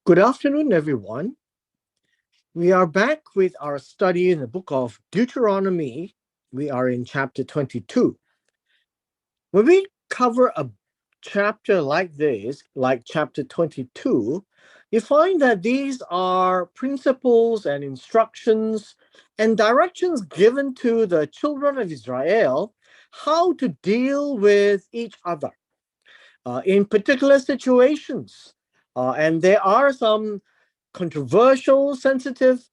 Good afternoon, everyone. We are back with our study in the book of Deuteronomy. We are in chapter 22. When we cover a chapter like this, like chapter 22, you find that these are principles and instructions and directions given to the children of Israel how to deal with each other in particular situations. And there are some controversial, sensitive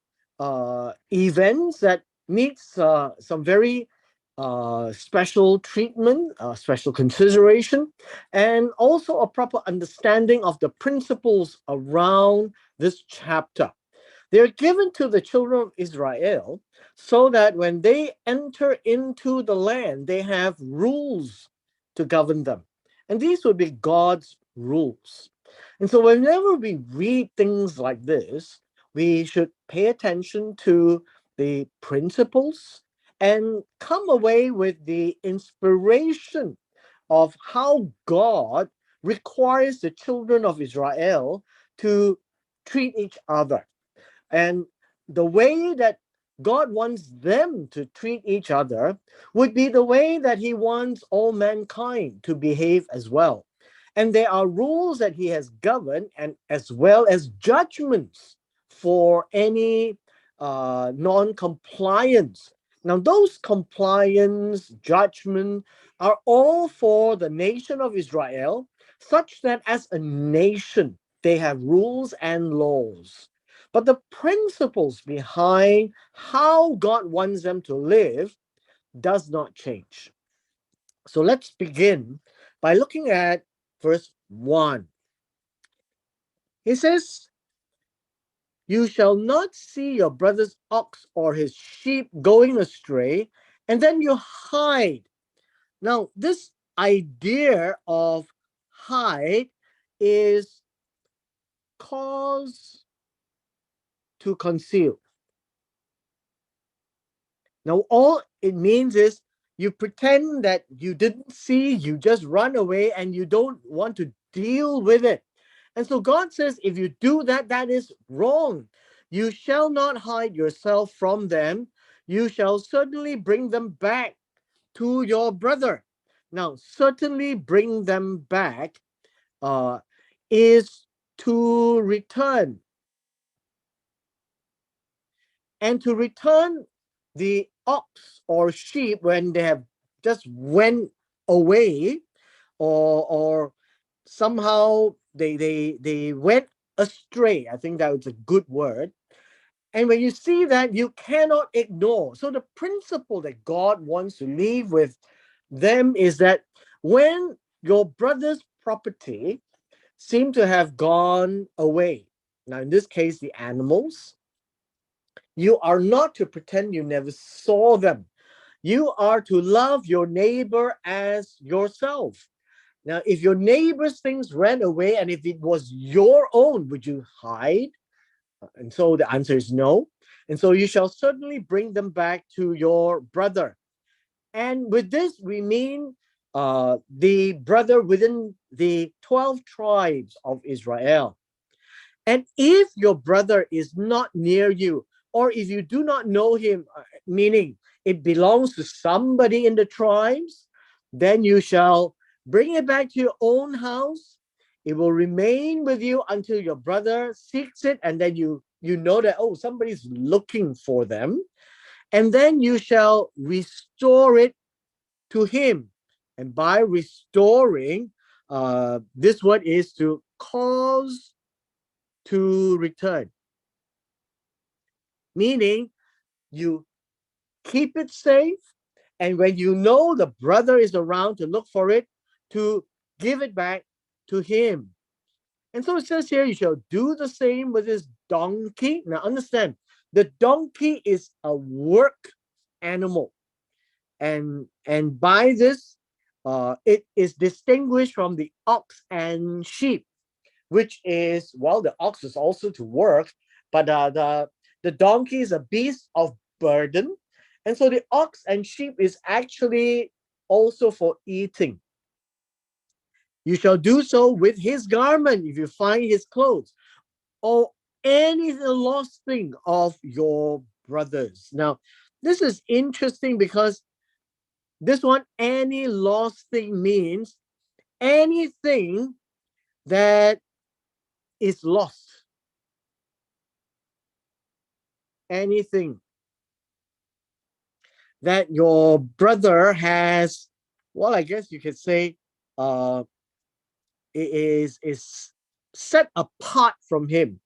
events that needs some very special treatment, special consideration, and also a proper understanding of the principles around this chapter. They're given to the children of Israel so that when they enter into the land, they have rules to govern them. And these would be God's rules. And so, whenever we read things like this, we should pay attention to the principles and come away with the inspiration of how God requires the children of Israel to treat each other. And the way that God wants them to treat each other would be the way that He wants all mankind to behave as well. And there are rules that He has governed, and as well as judgments for any non-compliance. Now, those compliance judgment are all for the nation of Israel, such that as a nation they have rules and laws. But the principles behind how God wants them to live does not change. So let's begin by looking at verse 1. He says, "You shall not see your brother's ox or his sheep going astray, and then you hide." Now, this idea of hide is cause to conceal. Now, all it means is you pretend that you didn't see, you just run away, and you don't want to deal with it. And so God says, if you do that, that is wrong. You shall not hide yourself from them. You shall certainly bring them back to your brother. Now, certainly bring them back uh, is to return. And to return the ox or sheep when they have just went away, or somehow they went astray. I think that was a good word. And when you see that, you cannot ignore. So the principle that God wants to leave with them is that when your brother's property seem to have gone away, now in this case the animals, you are not to pretend you never saw them. You are to love your neighbor as yourself. Now, if your neighbor's things ran away and if it was your own, would you hide? And so the answer is no. And so you shall certainly bring them back to your brother. And with this, we mean the brother within the 12 tribes of Israel. And if your brother is not near you, or if you do not know him, meaning it belongs to somebody in the tribes, then you shall bring it back to your own house. It will remain with you until your brother seeks it, and then you know that, oh, somebody's looking for them. And then you shall restore it to him. And by restoring, this word is to cause to return, meaning you keep it safe, and when you know the brother is around to look for it, to give it back to him. And so it says here, you shall do the same with his donkey. Now understand, the donkey is a work animal, and by this it is distinguished from the ox and sheep, which is, well, the ox is also to work, but the donkey is a beast of burden. And so the ox and sheep is actually also for eating. You shall do so with his garment if you find his clothes. or any lost thing of your brothers. Now, this is interesting because this one, any lost thing, means anything that is lost. Anything that your brother has, well, I guess you could say, uh, is set apart from him,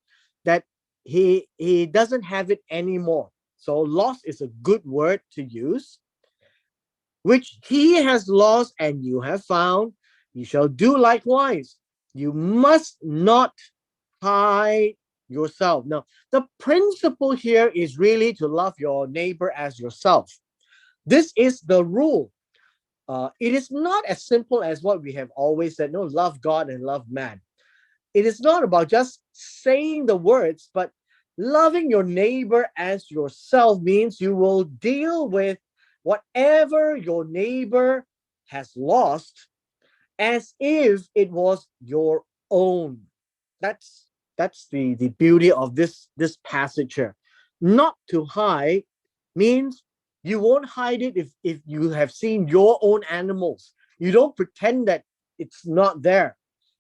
that he doesn't have it anymore. So lost is a good word to use, which he has lost and you have found. You shall do likewise. You must not hide yourself. Now, the principle here is really to love your neighbor as yourself. This is the rule. It is not as simple as what we have always said, no, love God and love man. It is not about just saying the words, but loving your neighbor as yourself means you will deal with whatever your neighbor has lost as if it was your own. That's the beauty of this passage here. Not to hide means you won't hide it if you have seen your own animals. You don't pretend that it's not there,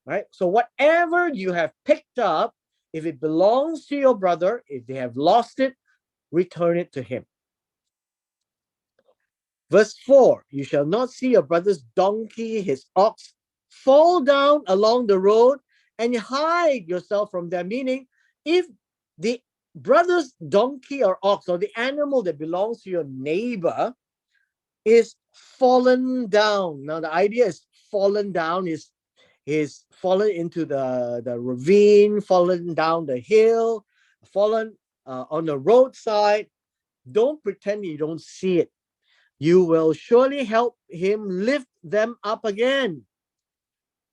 right? So whatever you have picked up, if it belongs to your brother, if they have lost it, return it to him. Verse 4, you shall not see your brother's donkey, his ox, fall down along the road and hide yourself from them. Meaning, if the brother's donkey or ox or the animal that belongs to your neighbor is fallen down. Now, the idea is fallen down is fallen into the ravine, fallen down the hill, fallen on the roadside. Don't pretend you don't see it. You will surely help him lift them up again.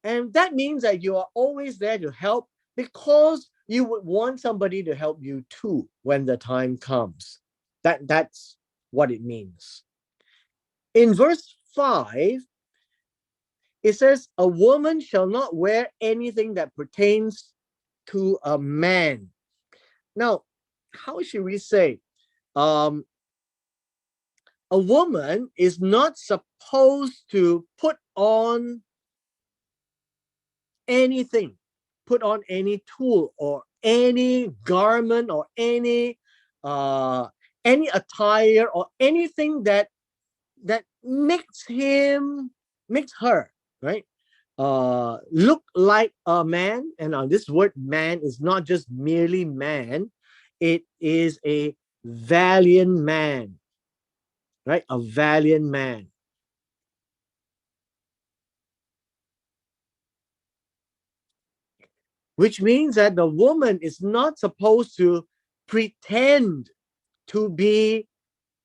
And that means that you are always there to help because you would want somebody to help you too when the time comes. That's what it means. In verse 5, it says, a woman shall not wear anything that pertains to a man. Now, how should we say? A woman is not supposed to put on anything, put on any tool or any garment or any attire or anything that makes her, right, look like a man. And this word man is not just merely man, it is a valiant man, right? A valiant man. Which means that the woman is not supposed to pretend to be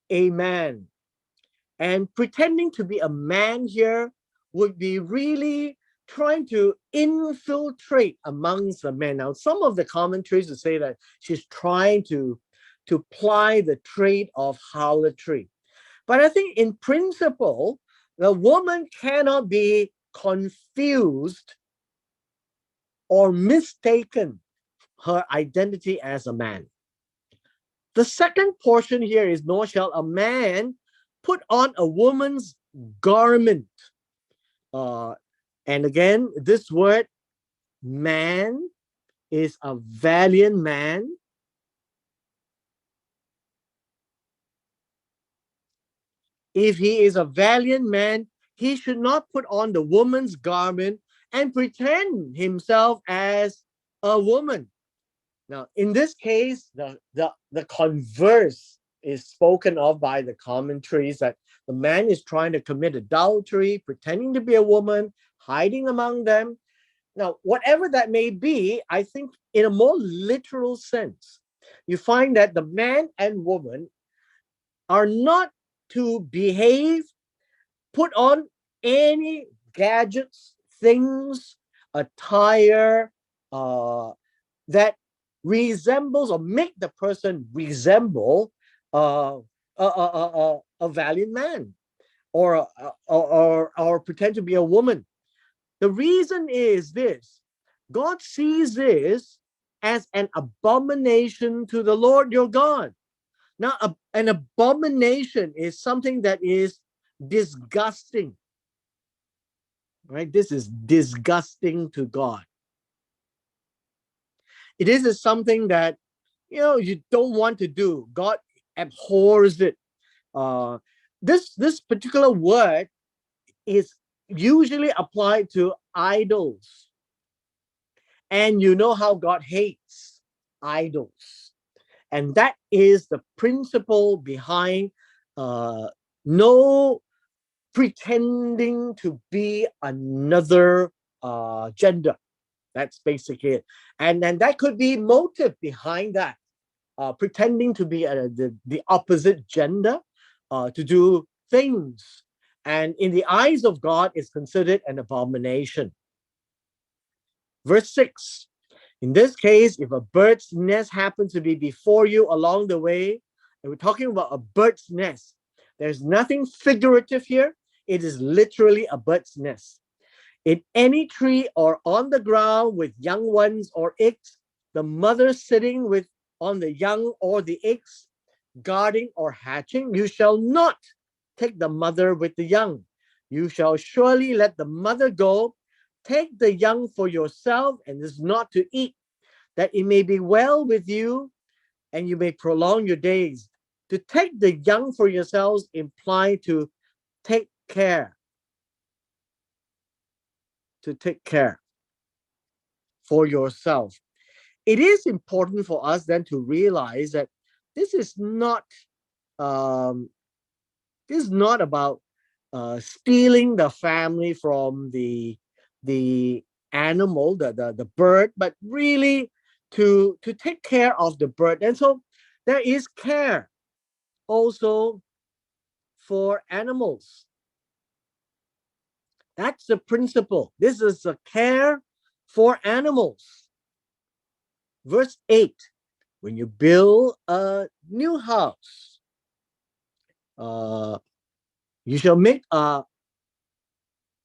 a man. And pretending to be a man here would be really trying to infiltrate amongst the men. Now, some of the commentaries will say that she's trying to ply the trade of harlotry. But I think in principle, the woman cannot be confused or mistaken her identity as a man. The second portion here is, nor shall a man put on a woman's garment. And again, this word man is a valiant man. If he is a valiant man, he should not put on the woman's garment and pretend himself as a woman. Now, in this case, the converse is spoken of by the commentaries, that the man is trying to commit adultery, pretending to be a woman, hiding among them. Now, whatever that may be, I think in a more literal sense, you find that the man and woman are not to behave, put on any gadgets, things, attire, that resembles or make the person resemble a valiant man, or pretend to be a woman. The reason is this: God sees this as an abomination to the Lord your God. Now, an abomination is something that is disgusting, right? This is disgusting to God. It is something that, you don't want to do. God abhors it. Uh, this particular word is usually applied to idols. And you know how God hates idols. And that is the principle behind no pretending to be another gender. That's basically it. And then that could be motive behind that. Pretending to be the opposite gender to do things. And in the eyes of God, is considered an abomination. Verse 6. In this case, if a bird's nest happens to be before you along the way, and we're talking about a bird's nest, there's nothing figurative here. It is literally a bird's nest. In any tree or on the ground with young ones or eggs, the mother sitting with on the young or the eggs, guarding or hatching, you shall not take the mother with the young. You shall surely let the mother go. Take the young for yourself, and is not to eat, that it may be well with you, and you may prolong your days. To take the young for yourselves imply to take care. To take care for yourself. It is important for us then to realize that this is not about stealing the family from the animal, the bird, but really to take care of the bird. And so there is care also for animals. That's the principle. This is a care for animals. Verse 8, when you build a new house, you shall make a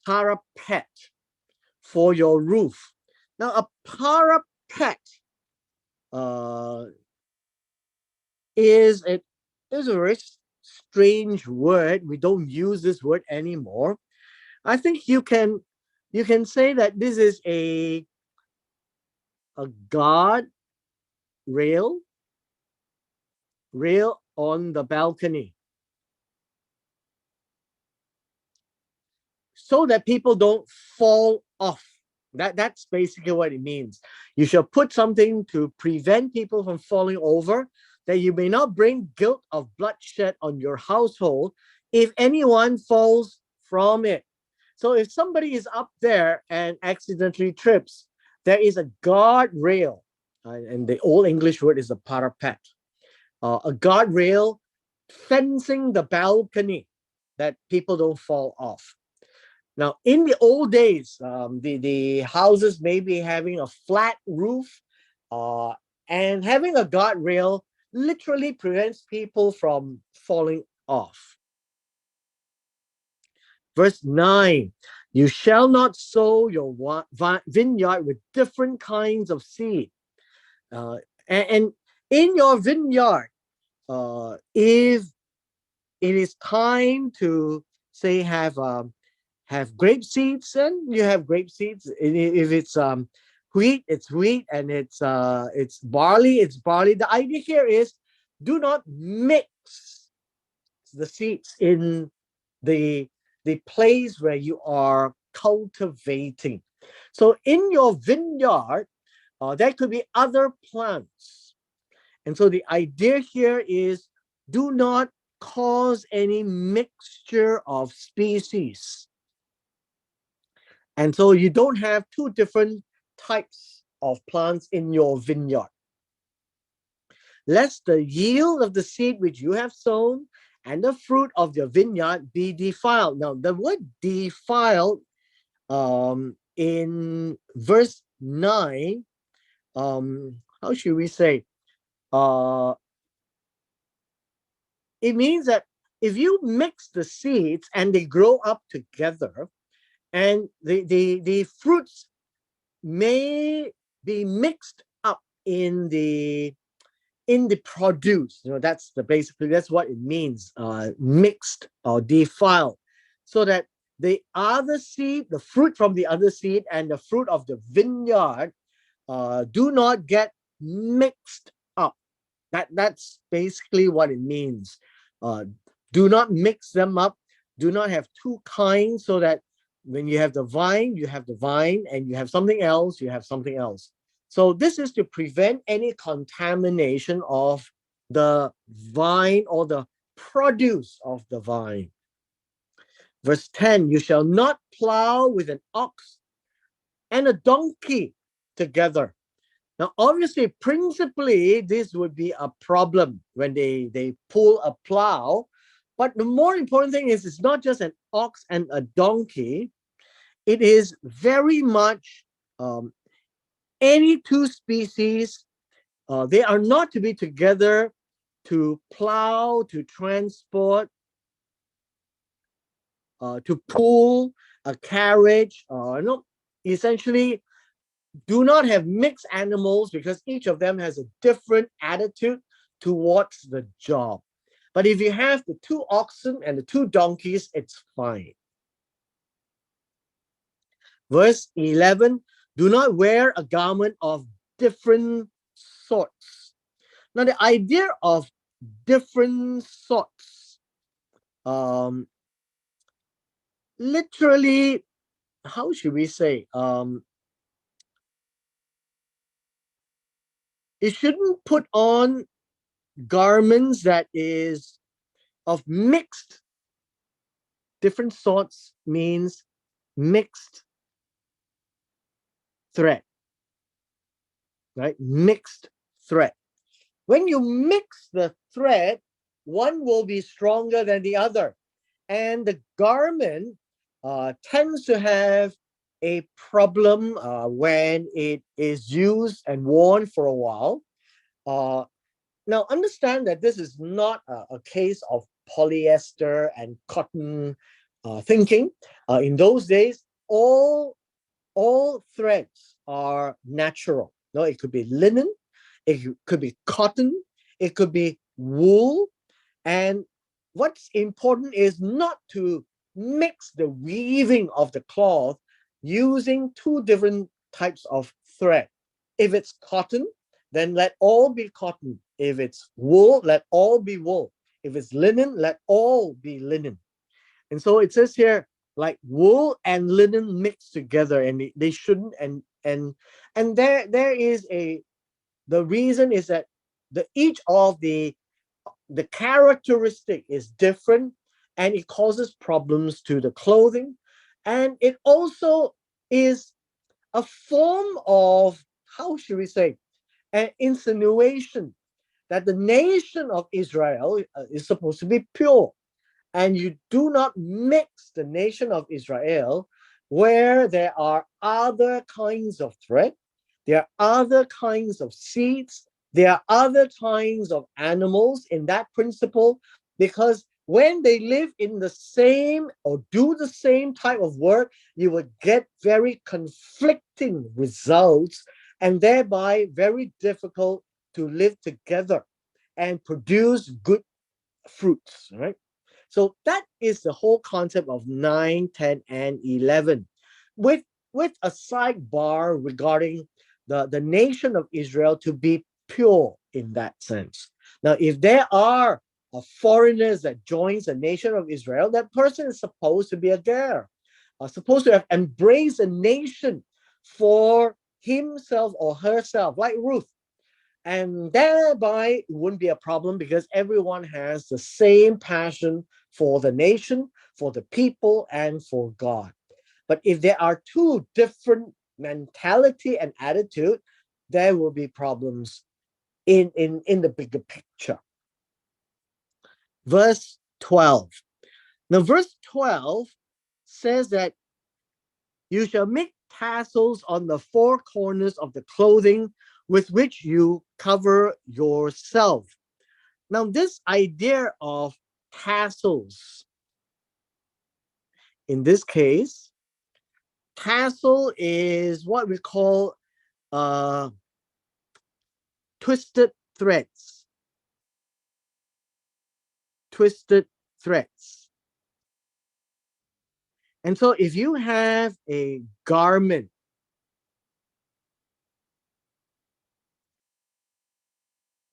parapet for your roof. Now, a parapet is a very strange word. We don't use this word anymore. I think you can say that this is a guard rail on the balcony, so that people don't fall off. That's basically what it means. You shall put something to prevent people from falling over, that you may not bring guilt of bloodshed on your household if anyone falls from it. So if somebody is up there and accidentally trips, there is a guardrail, and the old English word is a parapet, a guardrail fencing the balcony that people don't fall off. Now, in the old days, the houses may be having a flat roof, and having a guardrail literally prevents people from falling off. Verse 9, you shall not sow your vineyard with different kinds of seed. And in your vineyard, if it is time to, say, have grape seeds, and you have grape seeds. If it's wheat, it's wheat, and it's barley, it's barley. The idea here is, do not mix the seeds in the place where you are cultivating. So in your vineyard, there could be other plants. And so the idea here is, do not cause any mixture of species. And so you don't have two different types of plants in your vineyard. Lest the yield of the seed which you have sown and the fruit of your vineyard be defiled. Now, the word defiled in verse 9, how should we say? It means that if you mix the seeds and they grow up together, and the fruits may be mixed up in the produce. That's basically that's what it means, mixed or defiled, so that the other seed, the fruit from the other seed, and the fruit of the vineyard do not get mixed up. That's basically what it means. Uh, do not mix them up. Do not have two kinds, so that when you have the vine, you have the vine, and you have something else, you have something else. So this is to prevent any contamination of the vine or the produce of the vine. Verse 10, you shall not plow with an ox and a donkey together. Now, obviously, principally, this would be a problem when they pull a plow. But the more important thing is it's not just an ox and a donkey. It is very much any two species. They are not to be together to plow, to transport, to pull a carriage. No, essentially, do not have mixed animals, because each of them has a different attitude towards the job. But if you have the two oxen and the two donkeys, it's fine. Verse 11, do not wear a garment of different sorts. Now, the idea of different sorts, literally, how should we say? It shouldn't put on garments that is of mixed. Different sorts means mixed thread, right? Mixed thread. When you mix the thread, one will be stronger than the other. And the garment tends to have a problem when it is used and worn for a while. Now, understand that this is not a case of polyester and cotton thinking. In those days, all threads are natural. No, it could be linen, it could be cotton, it could be wool. And what's important is not to mix the weaving of the cloth using two different types of thread. If it's cotton, then let all be cotton. If it's wool, let all be wool. If it's linen, let all be linen. And so it says here, like wool and linen mixed together, and they shouldn't. And there is the reason is that each of the characteristic is different, and it causes problems to the clothing, and it also is a form of, how should we say, an insinuation that the nation of Israel is supposed to be pure. And you do not mix the nation of Israel where there are other kinds of thread, there are other kinds of seeds, there are other kinds of animals in that principle, because when they live in the same or do the same type of work, you would get very conflicting results, and thereby very difficult to live together and produce good fruits, right? So that is the whole concept of 9, 10, and 11, with a sidebar regarding the nation of Israel to be pure in that sense. Now, if there are foreigners that joins the nation of Israel, that person is supposed to be a ger, supposed to have embraced a nation for himself or herself, like Ruth. And thereby it wouldn't be a problem, because everyone has the same passion for the nation, for the people, and for God. But if there are two different mentality and attitude, there will be problems in the bigger picture. Verse 12. Now, verse 12 says that you shall make tassels on the four corners of the clothing with which you cover yourself. Now, this idea of tassels, in this case, tassel is what we call twisted threads. Twisted threads. And so if you have a garment,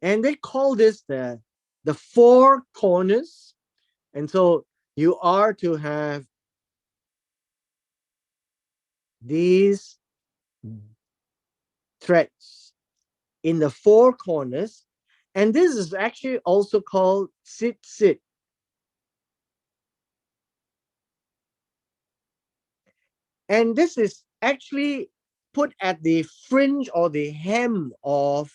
and they call this the four corners, and so you are to have these threads in the four corners, and this is actually also called sit. And this is actually put at the fringe or the hem of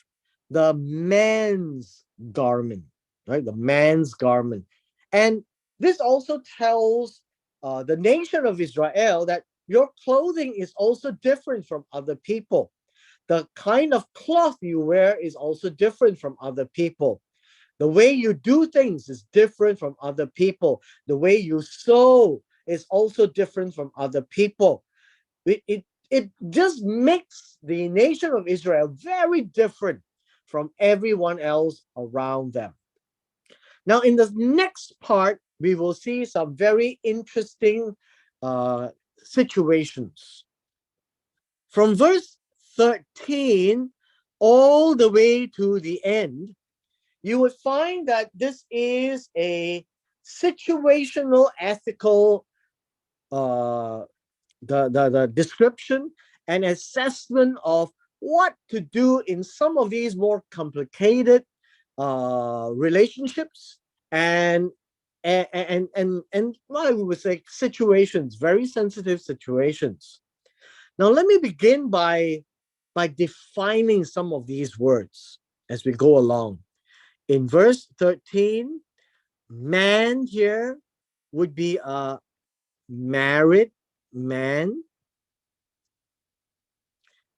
the man's garment, right? The man's garment. And this also tells the nation of Israel that your clothing is also different from other people. The kind of cloth you wear is also different from other people. The way you do things is different from other people. The way you sew is also different from other people. It just makes the nation of Israel very different from everyone else around them. Now, in the next part, we will see some very interesting situations. From verse 13 all the way to the end, you would find that this is a situational ethical the description and assessment of what to do in some of these more complicated relationships and what I would say situations, very sensitive situations. Now let me begin by defining some of these words as we go along. In verse 13, man here would be a married man.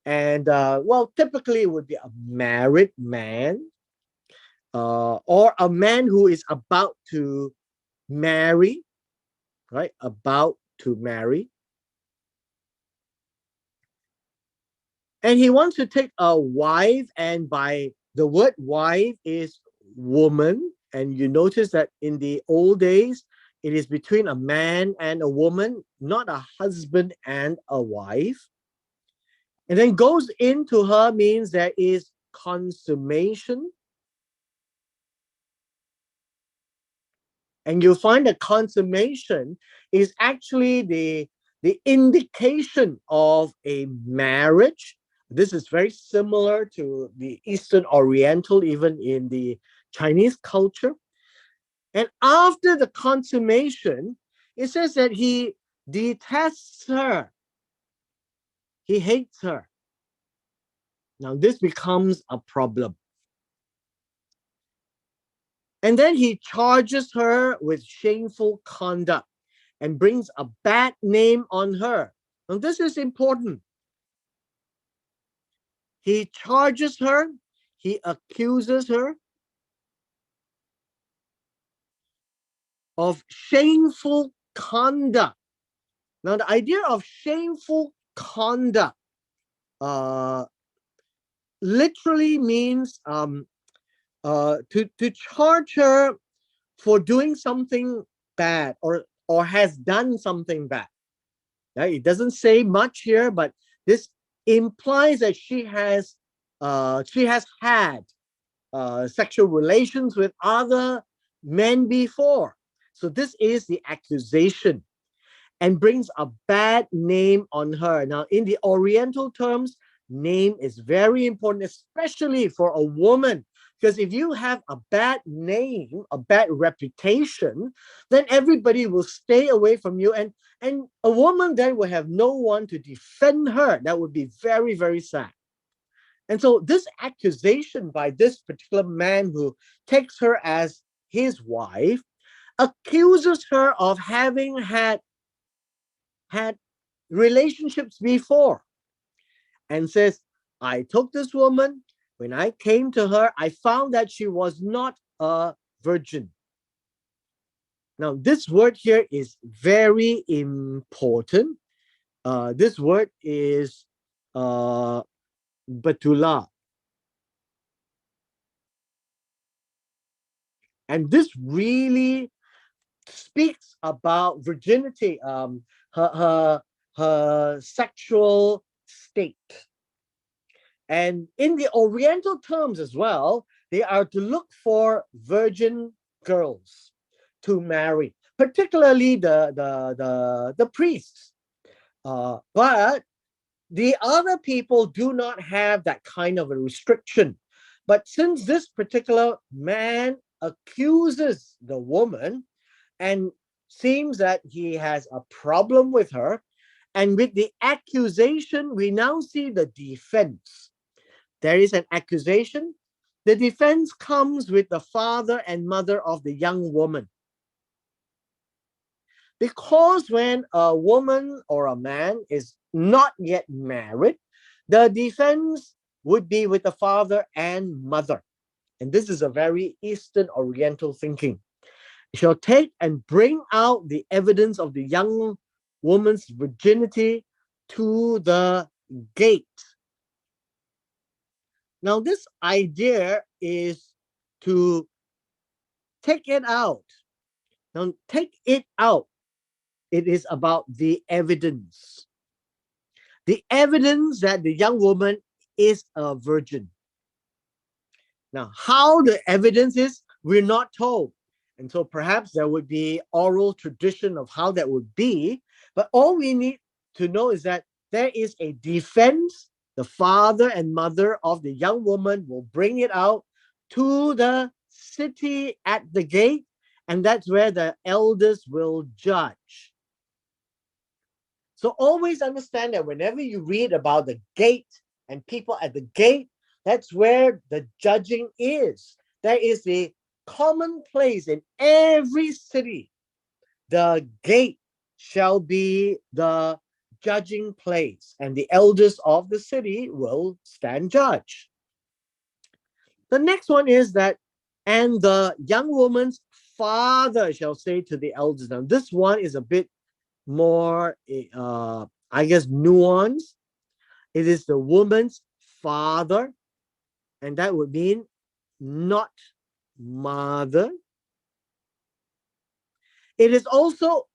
And well, typically it would be a married man or a man who is about to marry, right? About to marry. And he wants to take a wife, and by the word wife is woman. And you notice that in the old days, it is between a man and a woman, not a husband and a wife. And then goes into her means there is consummation. And you'll find that consummation is actually the indication of a marriage. This is very similar to the Eastern Oriental, even in the Chinese culture. And after the consummation, it says that he detests her. He hates her. Now, this becomes a problem. And then he charges her with shameful conduct and brings a bad name on her. And this is important. He charges her, he accuses her of shameful conduct. Now, the idea of shameful conduct literally means to charge her for doing something bad or has done something bad. Right? It doesn't say much here, but this implies that she has had sexual relations with other men before. So this is the accusation and brings a bad name on her. Now, in the Oriental terms, name is very important, especially for a woman. Because if you have a bad name, a bad reputation, then everybody will stay away from you. And a woman then will have no one to defend her. That would be very, very sad. And so this accusation by this particular man who takes her as his wife accuses her of having had relationships before and says, I took this woman. When I came to her, I found that she was not a virgin. Now, this word here is very important. This word is batula. And this really speaks about virginity, her sexual state. And in the Oriental terms as well, they are to look for virgin girls to marry, particularly the priests. But the other people do not have that kind of a restriction. But since this particular man accuses the woman and seems that he has a problem with her, and with the accusation, we now see the defense. There is an accusation. The defense comes with the father and mother of the young woman. Because when a woman or a man is not yet married, the defense would be with the father and mother. And this is a very Eastern Oriental thinking. You shall take and bring out the evidence of the young woman's virginity to the gate. Now, this idea is to take it out. Now, take it out. It is about the evidence. The evidence that the young woman is a virgin. Now, how the evidence is, we're not told. And so perhaps there would be oral tradition of how that would be. But all we need to know is that there is a defense. The father and mother of the young woman will bring it out to the city at the gate, and that's where the elders will judge. So always understand that whenever you read about the gate and people at the gate, that's where the judging is. There is a common place in every city. The gate shall be the judging place, and the elders of the city will stand judge. The next one is that, and the young woman's father shall say to the elders. Now, this one is a bit more, I guess, nuanced. It is the woman's father, and that would mean not mother. It is also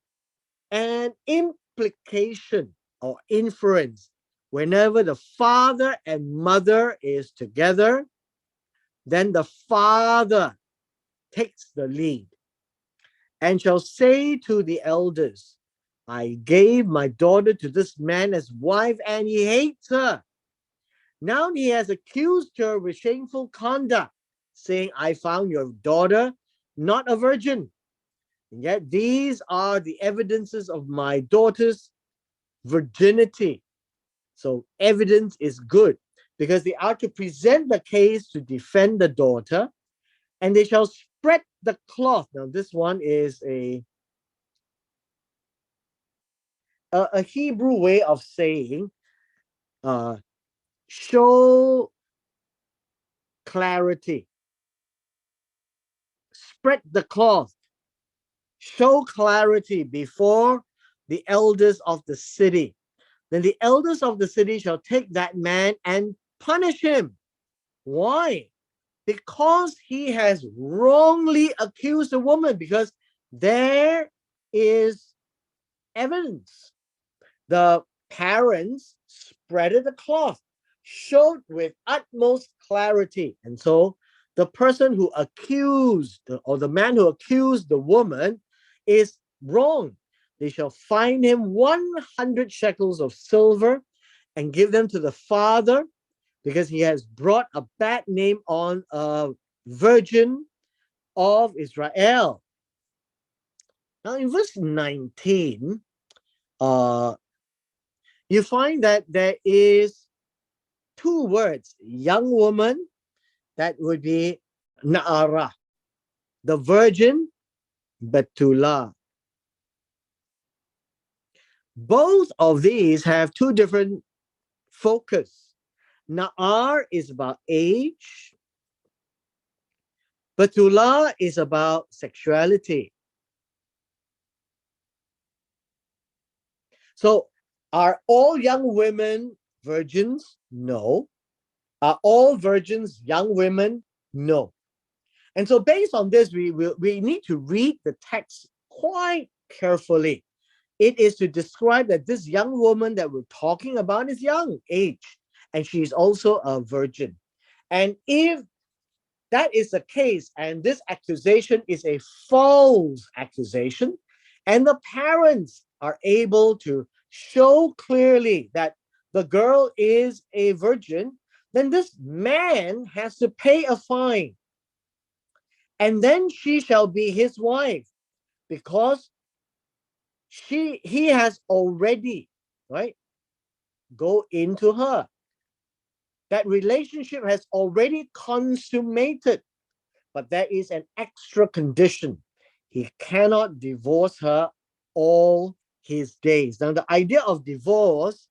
an implication or inference. Whenever the father and mother is together, then the father takes the lead and shall say to the elders, I gave my daughter to this man as wife, and he hates her. Now he has accused her with shameful conduct, saying, I found your daughter not a virgin. And yet these are the evidences of my daughter's virginity. So evidence is good because they are to present the case to defend the daughter, and they shall spread the cloth. Now this one is a Hebrew way of saying show clarity. Spread the cloth. Show clarity before the elders of the city. Then the elders of the city shall take that man and punish him. Why? Because he has wrongly accused a woman, because there is evidence. The parents spreaded the cloth, showed with utmost clarity. And so the person who accused, or the man who accused the woman, is wrong. They shall fine him 100 shekels of silver and give them to the father, because he has brought a bad name on a virgin of Israel. Now in verse 19, you find that there is two words, young woman, that would be Na'ara. The virgin, Betula. Both of these have two different focus. Na'ar is about age. Betula is about sexuality. So are all young women virgins? No. Are all virgins young women? No. And so based on this, we need to read the text quite carefully. It is to describe that this young woman that we're talking about is young age, and she's also a virgin. And if that is the case, and this accusation is a false accusation, and the parents are able to show clearly that the girl is a virgin, then this man has to pay a fine, and then she shall be his wife, because he has already, right, go into her. That relationship has already consummated, but there is an extra condition. He cannot divorce her all his days. Now, the idea of divorce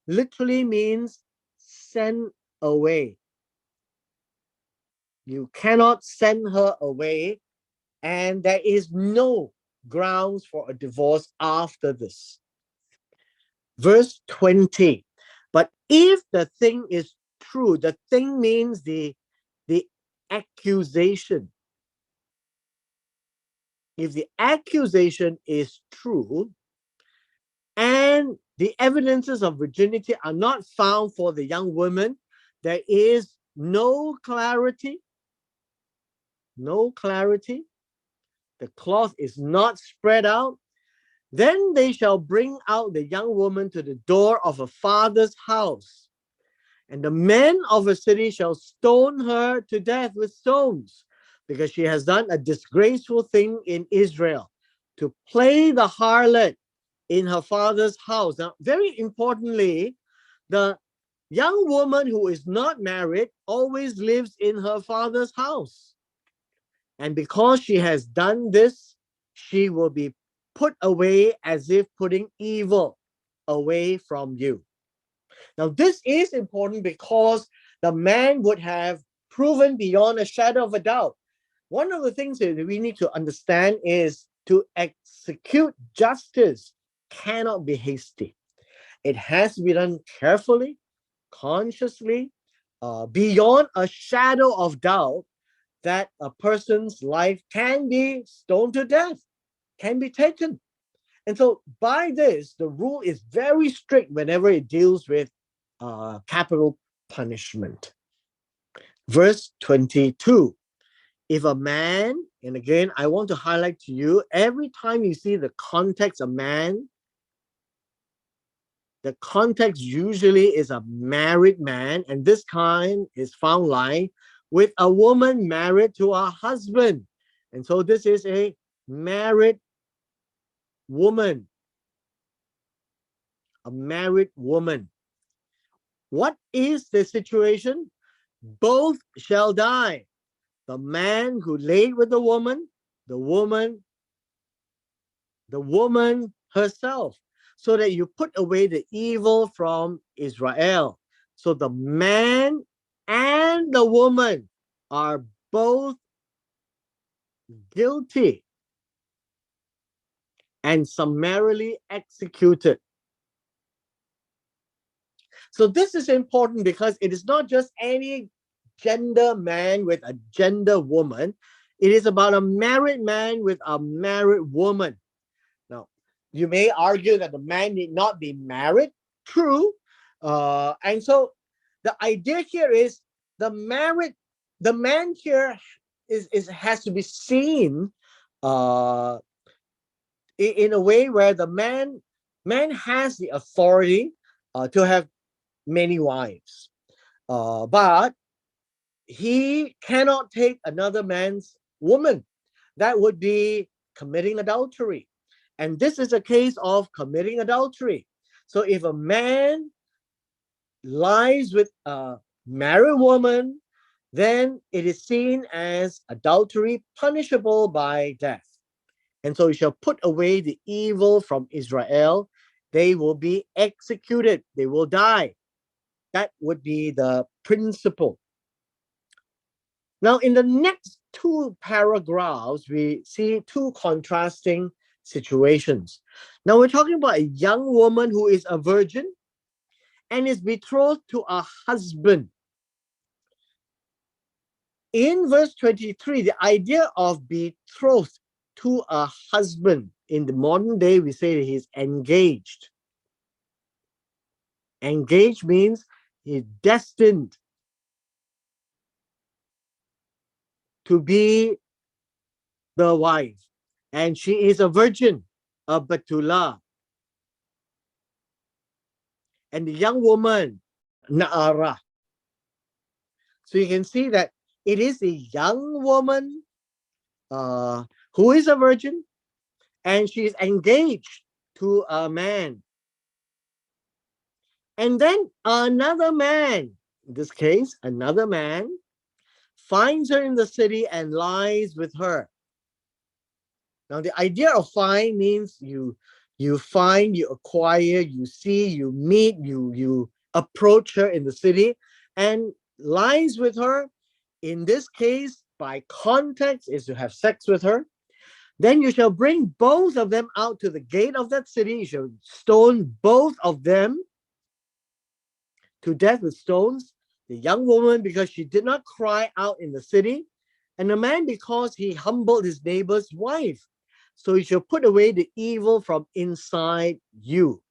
literally means send away. You cannot send her away, and there is no grounds for a divorce after this. Verse 20. But if the thing is true, the thing means the accusation. If the accusation is true and the evidences of virginity are not found for the young woman, there is no clarity. No clarity. The cloth is not spread out. Then they shall bring out the young woman to the door of her father's house, and the men of a city shall stone her to death with stones, because she has done a disgraceful thing in Israel, to play the harlot in her father's house. Now, very importantly, the young woman who is not married always lives in her father's house. And because she has done this, she will be put away as if putting evil away from you. Now, this is important because the man would have proven beyond a shadow of a doubt. One of the things that we need to understand is to execute justice cannot be hasty. It has to be done carefully, consciously, beyond a shadow of doubt that a person's life can be stoned to death, can be taken. And so by this, the rule is very strict whenever it deals with capital punishment. Verse 22. If a man, and again, I want to highlight to you, every time you see the context of man, the context usually is a married man, and this kind is found lying with a woman married to a husband. And so this is a married woman. A married woman. What is the situation? Both shall die. The man who laid with the woman herself, so that you put away the evil from Israel. So the man and the woman are both guilty and summarily executed. So this is important because it is not just any gender man with a gender woman. It is about a married man with a married woman. Now, you may argue that the man need not be married. True. And so the idea here is the man here has to be seen in a way where the man has the authority to have many wives, but he cannot take another man's woman. That would be committing adultery. And this is a case of committing adultery. So if a man lies with a married woman, then it is seen as adultery, punishable by death. And so he shall put away the evil from Israel. They will be executed. They will die. That would be the principle. Now, in the next two paragraphs, we see two contrasting situations. Now, we're talking about a young woman who is a virgin and is betrothed to a husband. in verse 23, the idea of betrothed to a husband, in the modern day, we say that he's engaged. Engaged means he's destined to be the wife. And she is a virgin, a Betula. And the young woman, Naara. So you can see that it is a young woman who is a virgin, and she is engaged to a man. And then another man, in this case, another man, finds her in the city and lies with her. Now, the idea of find means you find, you acquire, you see, you meet, you approach her in the city and lies with her. In this case, by context, is to have sex with her. Then you shall bring both of them out to the gate of that city. You shall stone both of them to death with stones. The young woman, because she did not cry out in the city, and the man, because he humbled his neighbor's wife. So you shall put away the evil from inside you.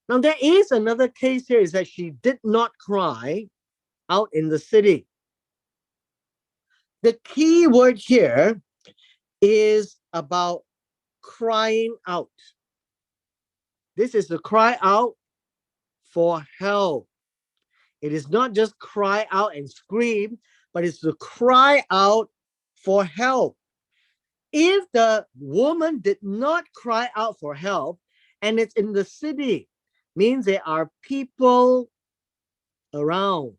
Now, there is another case here, is that she did not cry out in the city. The key word here is about crying out. This is the cry out for help. It is not just cry out and scream, but it's to cry out for help. If the woman did not cry out for help, and it's in the city, means there are people around.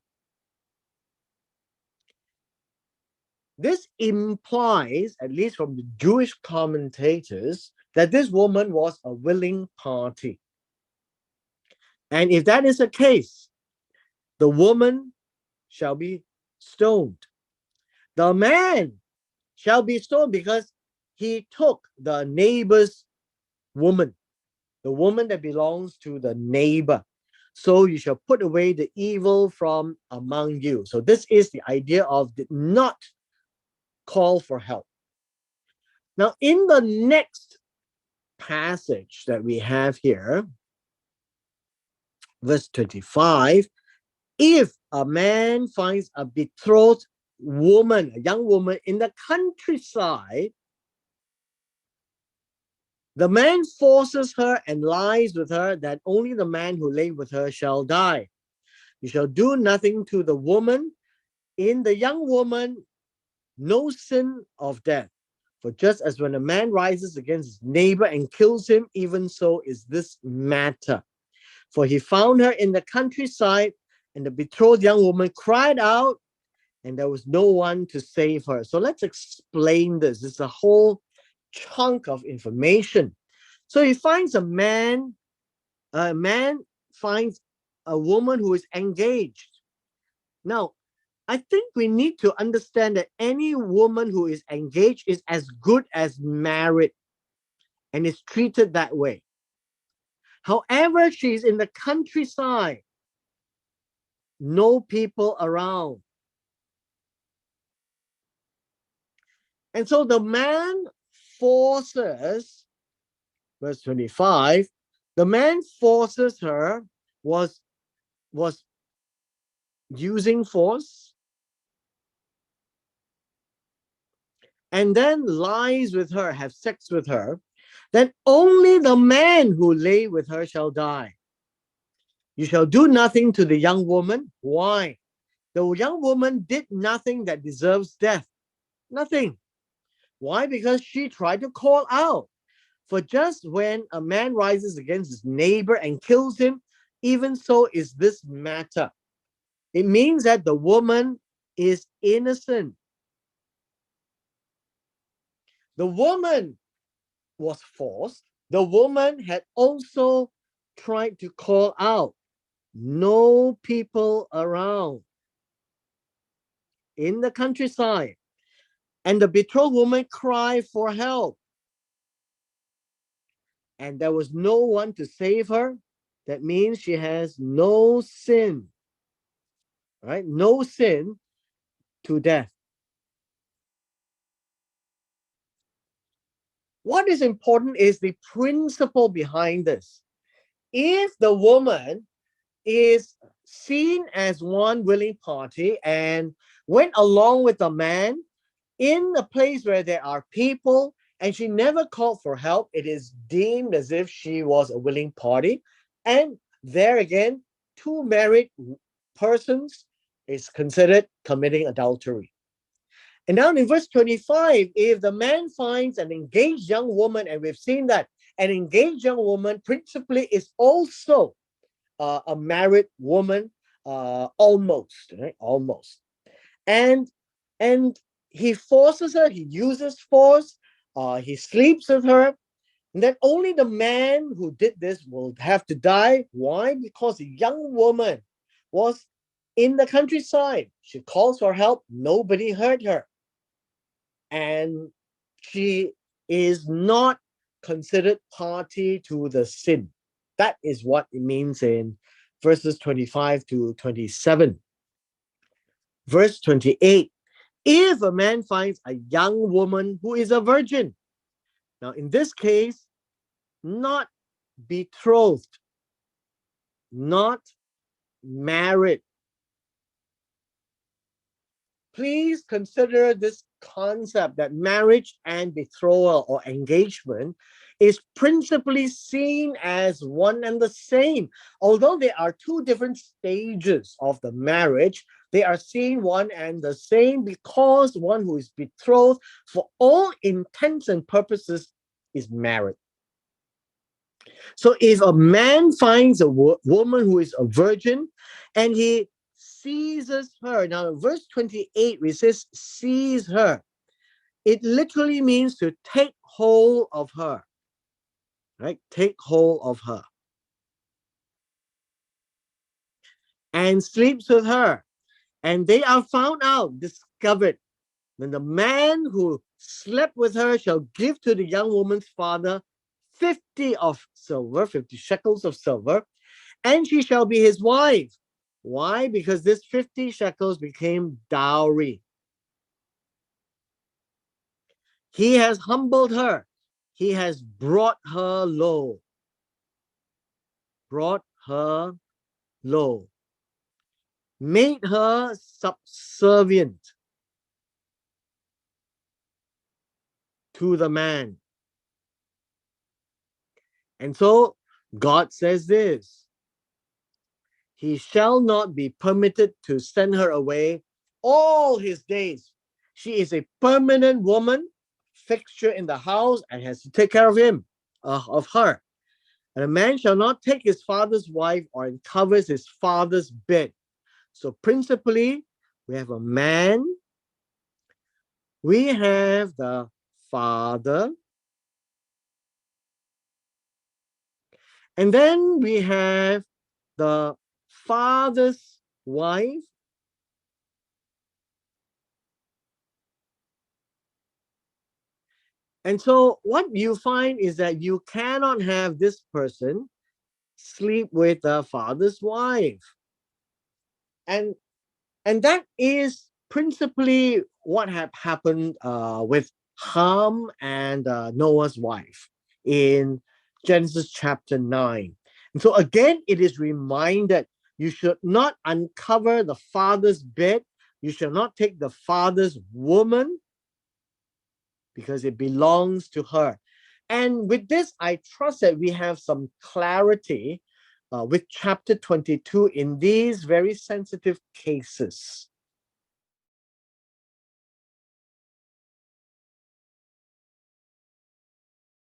This implies, at least from the Jewish commentators, that this woman was a willing party. And if that is the case, the woman shall be stoned. The man shall be stoned because he took the neighbor's woman, the woman that belongs to the neighbor. So you shall put away the evil from among you. So this is the idea of did not call for help. Now, in the next passage that we have here, verse 25, if a man finds a betrothed woman, a young woman in the countryside, the man forces her and lies with her, that only the man who lay with her shall die. You shall do nothing to the woman. In the young woman, no sin of death. For just as when a man rises against his neighbor and kills him, even so is this matter. For he found her in the countryside, and the betrothed young woman cried out, and there was no one to save her. So let's explain this. It's a whole chunk of information. So he finds a man finds a woman who is engaged. Now, I think we need to understand that any woman who is engaged is as good as married and is treated that way. However, she's in the countryside, no people around. And so the man forces, verse 25, the man forces her, was using force, and then lies with her, have sex with her, then only the man who lay with her shall die. You shall do nothing to the young woman. Why? The young woman did nothing that deserves death. Nothing. Why? Because she tried to call out. For just when a man rises against his neighbor and kills him, even so is this matter. It means that the woman is innocent. The woman was forced. The woman had also tried to call out. No people around in the countryside. And the betrothed woman cried for help. And there was no one to save her. That means she has no sin. Right? No sin to death. What is important is the principle behind this. If the woman is seen as one willing party and went along with the man in a place where there are people and she never called for help, it is deemed as if she was a willing party. And there again, two married persons is considered committing adultery. And now in verse 25, if the man finds an engaged young woman, and we've seen that an engaged young woman principally is also a married woman, almost, right? Almost. And and he forces her, he uses force, he sleeps with her, and then only the man who did this will have to die. Why? Because the young woman was in the countryside. She calls for help, nobody heard her. And she is not considered party to the sin. That is what it means in verses 25 to 27. Verse 28, if a man finds a young woman who is a virgin, now in this case, not betrothed, not married. Please consider this concept that marriage and betrothal or engagement is principally seen as one and the same. Although there are two different stages of the marriage, they are seen one and the same because one who is betrothed, for all intents and purposes, is married. So if a man finds a woman who is a virgin and he seizes her, now verse 28, it says seize her. It literally means to take hold of her, right? Take hold of her. And sleeps with her. And they are found out, discovered. Then the man who slept with her shall give to the young woman's father 50 of silver, 50 shekels of silver, and she shall be his wife. Why? Because this 50 shekels became dowry. He has humbled her. He has brought her low. Brought her low. Made her subservient to the man. And so God says this: he shall not be permitted to send her away all his days. She is a permanent woman, fixture in the house, and has to take care of him, of her. And a man shall not take his father's wife or uncovers his father's bed. So principally, we have a man, we have the father, and then we have the father's wife. And so what you find is that you cannot have this person sleep with the father's wife. And that is principally what had happened with Ham and Noah's wife in Genesis chapter 9. And so again, it is reminded you should not uncover the father's bed. You shall not take the father's woman because it belongs to her. And with this, I trust that we have some clarity with chapter 22 in these very sensitive cases.